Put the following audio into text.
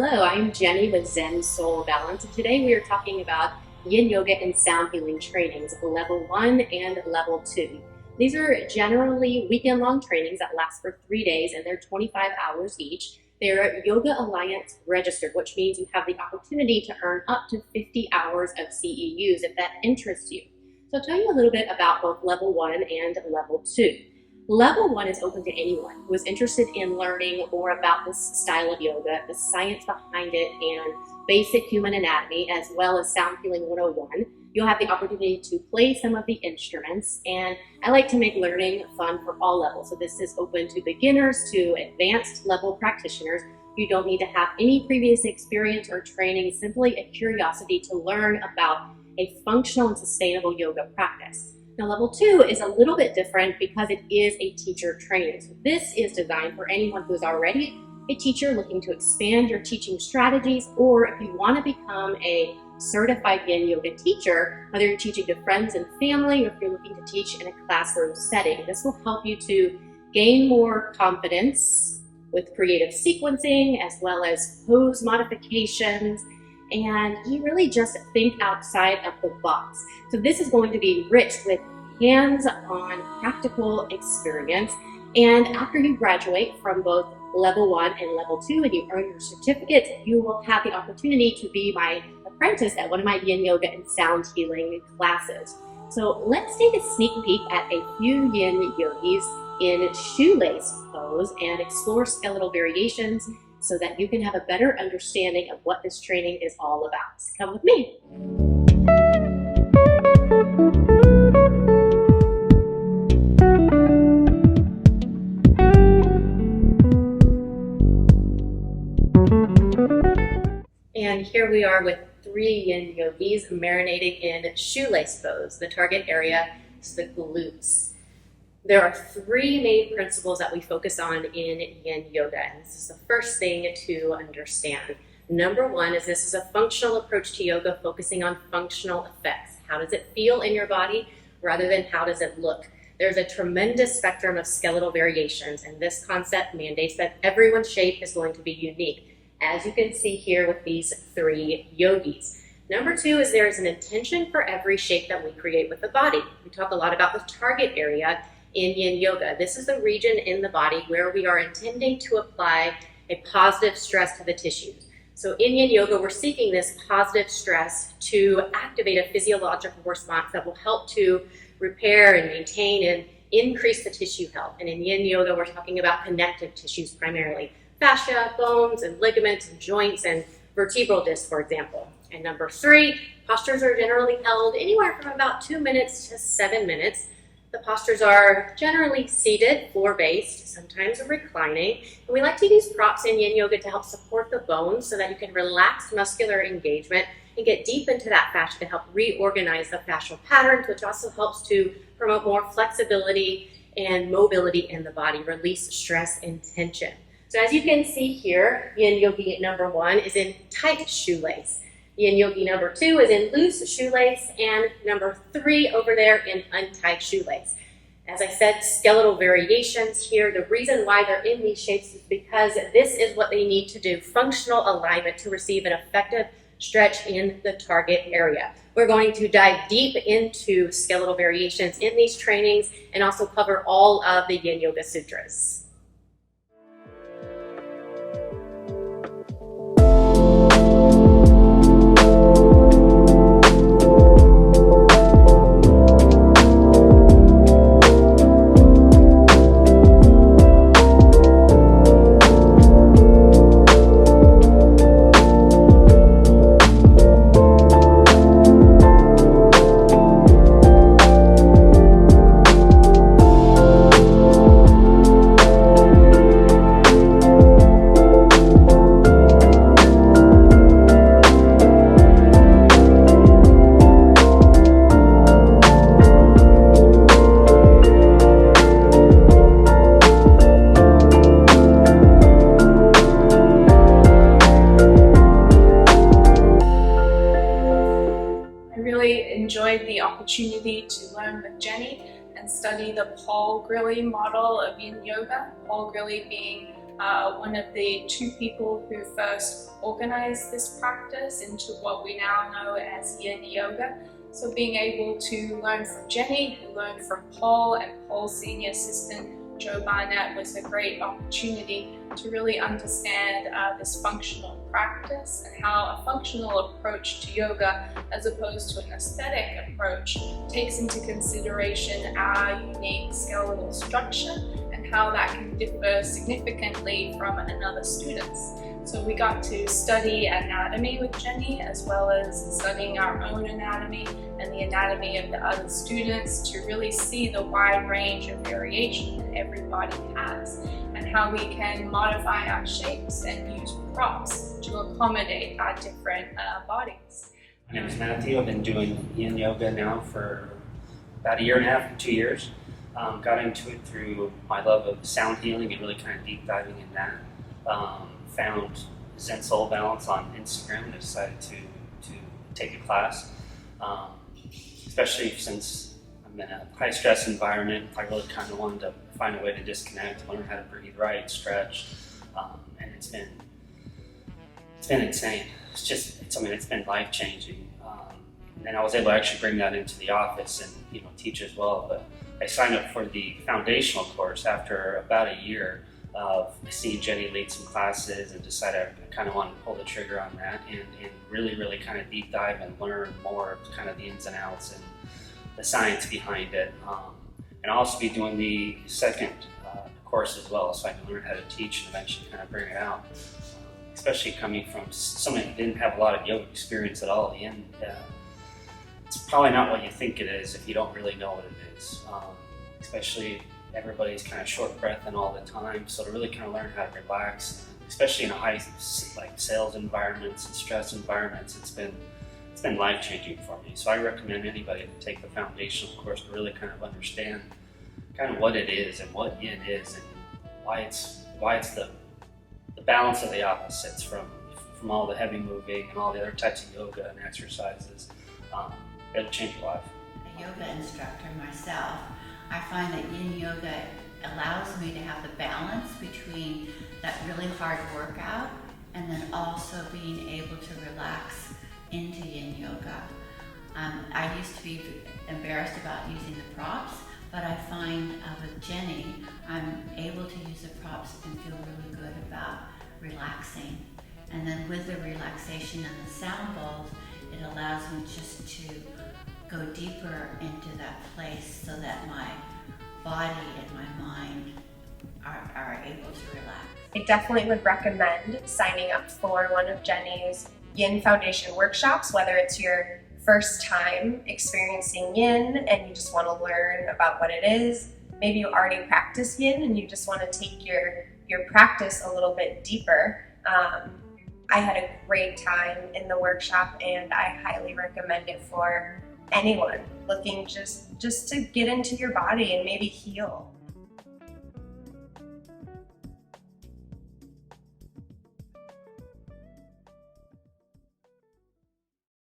Hello, I'm Jeny with Zen Soul Balance, and today we are talking about Yin Yoga and Sound Healing trainings, Level 1 and Level 2. These are generally weekend-long trainings that last for 3 days, and they're 25 hours each. They're Yoga Alliance registered, which means you have the opportunity to earn up to 50 hours of CEUs if that interests you. So I'll tell you a little bit about both Level 1 and Level 2. Level 1 is open to anyone who is interested in learning more about this style of yoga, the science behind it, and basic human anatomy, as well as Sound Healing 101. You'll have the opportunity to play some of the instruments, and I like to make learning fun for all levels. So this is open to beginners to advanced level practitioners. You don't need to have any previous experience or training, simply a curiosity to learn about a functional and sustainable yoga practice. Now, Level 2 is a little bit different because it is a teacher training. So this is designed for anyone who is already a teacher looking to expand your teaching strategies, or if you want to become a certified Yin Yoga teacher, whether you're teaching to friends and family, or if you're looking to teach in a classroom setting. This will help you to gain more confidence with creative sequencing, as well as pose modifications, and you really just think outside of the box. So this is going to be rich with hands-on practical experience. And after you graduate from both Level 1 and Level 2 and you earn your certificate, you will have the opportunity to be my apprentice at one of my Yin Yoga and Sound Healing classes. So let's take a sneak peek at a few Yin Yogis in shoelace pose and explore skeletal variations so that you can have a better understanding of what this training is all about. So come with me. And here we are with 3 Yin Yogis marinating in shoelace pose. The target area is the glutes. There are 3 main principles that we focus on in Yin Yoga, and this is the first thing to understand. Number 1 is this is a functional approach to yoga, focusing on functional effects. How does it feel in your body rather than how does it look? There's a tremendous spectrum of skeletal variations, and this concept mandates that everyone's shape is going to be unique, as you can see here with these 3 yogis. Number 2 is there is an intention for every shape that we create with the body. We talk a lot about the target area in Yin Yoga. This is the region in the body where we are intending to apply a positive stress to the tissues. So in Yin Yoga, we're seeking this positive stress to activate a physiological response that will help to repair and maintain and increase the tissue health. And in Yin Yoga, we're talking about connective tissues primarily. Fascia, bones, and ligaments, and joints, and vertebral discs, for example. And number 3, postures are generally held anywhere from about 2 minutes to 7 minutes. The postures are generally seated, floor-based, sometimes reclining. And we like to use props in Yin Yoga to help support the bones so that you can relax muscular engagement and get deep into that fascia to help reorganize the fascial patterns, which also helps to promote more flexibility and mobility in the body, release stress and tension. So as you can see here, Yin Yogi number 1 is in tight shoelace. Yin Yogi number 2 is in loose shoelace, and number 3 over there in untied shoelace. As I said, skeletal variations here. The reason why they're in these shapes is because this is what they need to do, functional alignment, to receive an effective stretch in the target area. We're going to dive deep into skeletal variations in these trainings and also cover all of the Yin Yoga Sutras. Enjoyed the opportunity to learn with Jeny and study the Paul Grilley model of Yin Yoga. Paul Grilley being one of the two people who first organized this practice into what we now know as Yin Yoga. So being able to learn from Jeny, who learned from Paul, and Paul's senior assistant, Joe Barnett, was a great opportunity to really understand this functional practice and how a functional approach to yoga, as opposed to an aesthetic approach, takes into consideration our unique skeletal structure and how that can differ significantly from another student's. So we got to study anatomy with Jeny, as well as studying our own anatomy and the anatomy of the other students, to really see the wide range of variation that everybody has and how we can modify our shapes and use props to accommodate our different bodies. My name is Matthew. I've been doing Yin Yoga now for about 1.5 to 2 years. Got into it through my love of sound healing and really kind of deep diving in that. Found Zen Soul Balance on Instagram and decided to take a class. Especially since I'm in a high stress environment, I really kind of wanted to find a way to disconnect, learn how to breathe right, stretch, and it's been insane. It's been life changing. And I was able to actually bring that into the office and teach as well. But I signed up for the foundational course after about a year of seeing Jeny lead some classes, and decided I kind of wanted to pull the trigger on that and really kind of deep dive and learn more of kind of the ins and outs and the science behind it. And I'll also be doing the second course as well, so I can learn how to teach and eventually kind of bring it out. Especially coming from someone who didn't have a lot of yoga experience at all, it's probably not what you think it is if you don't really know what it is. Especially everybody's kind of short breath and all the time, so to really kind of learn how to relax, especially in a high sales environments and stress environments, it's been life changing for me. So I recommend anybody to take the foundational course to really kind of understand kind of what it is and what Yin is and why it's the balance of the opposites from all the heavy moving and all the other types of yoga and exercises. It'll change your life. A yoga instructor myself, I find that Yin Yoga allows me to have the balance between that really hard workout and then also being able to relax into Yin Yoga. I used to be embarrassed about using the props, but I find with Jeny, I'm able to use the props and feel really good about relaxing. And then with the relaxation and the sound bowls, it allows me just to go deeper into that place so that my body and my mind are able to relax. I definitely would recommend signing up for one of Jeny's Yin Foundation workshops, whether it's your first time experiencing Yin and you just want to learn about what it is. Maybe you already practice Yin and you just want to take your practice a little bit deeper. I had a great time in the workshop and I highly recommend it for anyone looking just to get into your body and maybe heal.